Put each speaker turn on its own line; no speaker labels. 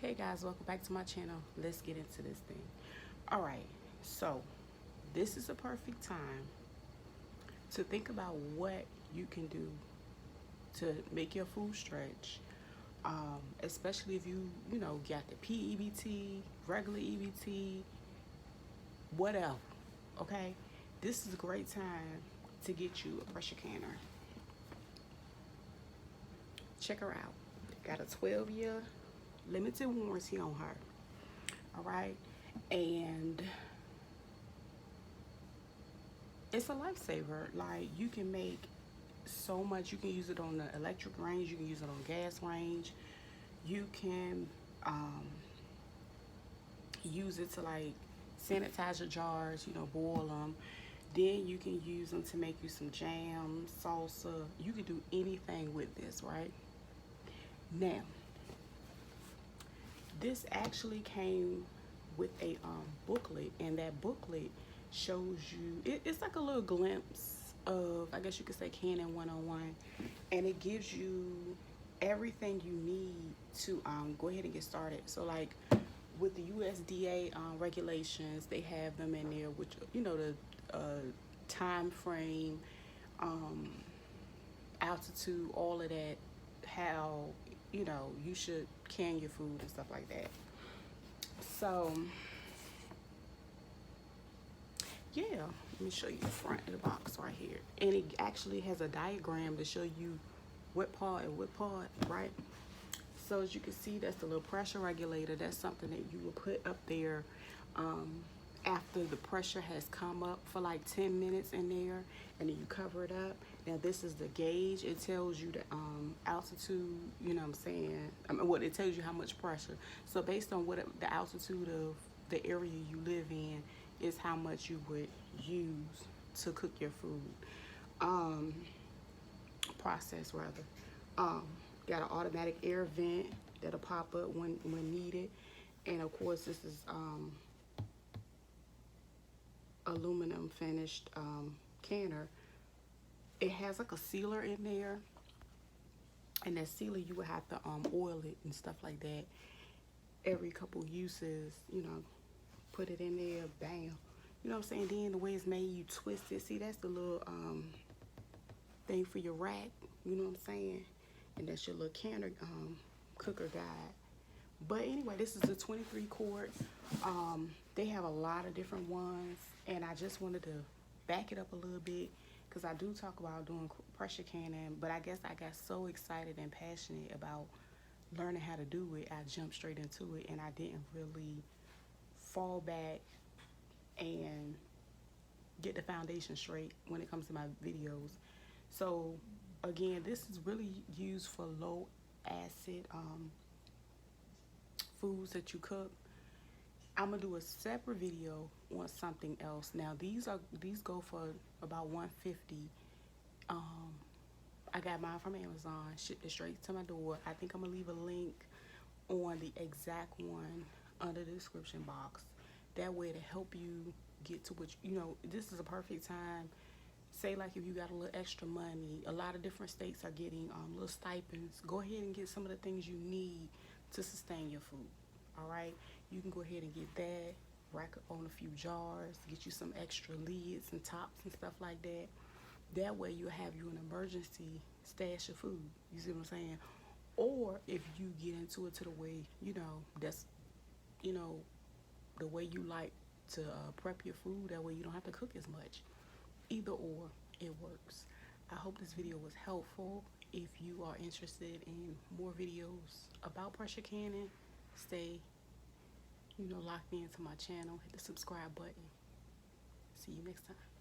Hey guys, welcome back to my channel. Let's get into this thing. All right, so this is a perfect time to think about what you can do to make your food stretch, especially if you got the PEBT, regular EBT, whatever. Okay, this is a great time to get you a pressure canner. Check her out. Got a 12-year limited warranty on her. All right, and it's a lifesaver. Like, you can make so much. You can use it on the electric range, you can use it on gas range, you can use it to like sanitize your jars, boil them. Then you can use them to make you some jam, salsa. You can do anything with this, right? Now, this actually came with a booklet, and that booklet shows you, it's like a little glimpse of, I guess you could say, Canon 101, and it gives you everything you need to go ahead and get started. So like with the USDA regulations, they have them in there, which, the time frame, altitude, all of that, how you should can your food and stuff like that. So yeah, let me show you the front of the box right here, and it actually has a diagram to show you what part and what part, right? So as you can see, that's the little pressure regulator. That's something that you will put up there after the pressure has come up for like 10 minutes in there, and then you cover it up. Now this is the gauge. It tells you the altitude, you know what I'm saying? It tells you how much pressure. So based on what the altitude of the area you live in is how much you would use to cook your food. Process rather. Got an automatic air vent that'll pop up when needed. And of course this is aluminum finished canner. It has like a sealer in there, and that sealer you would have to oil it and stuff like that every couple uses, put it in there, bam, you know what I'm saying? Then the way it's made, you twist it. See, that's the little thing for your rack, you know what I'm saying? And that's your little canner cooker guide. But anyway, this is a 23 quart. They have a lot of different ones, and I just wanted to back it up a little bit because I do talk about doing pressure canning, but I guess I got so excited and passionate about learning how to do it, I jumped straight into it, and I didn't really fall back and get the foundation straight when it comes to my videos. So again, this is really used for low acid foods that you cook. I'm gonna do a separate video on something else. Now these go for about $150. I got mine from Amazon, shipped it straight to my door. I think I'm gonna leave a link on the exact one under the description box. That way to help you get to what this is a perfect time. Say like if you got a little extra money, a lot of different states are getting little stipends. Go ahead and get some of the things you need to sustain your food. All right, you can go ahead and get that, rack up on a few jars, get you some extra lids and tops and stuff like that. That way you'll have you an emergency stash of food. You see what I'm saying? Or if you get into it to the way, that's, the way you like to prep your food, that way you don't have to cook as much. Either or, it works. I hope this video was helpful. If you are interested in more videos about pressure canning, stay, locked into my channel. Hit the subscribe button. See you next time.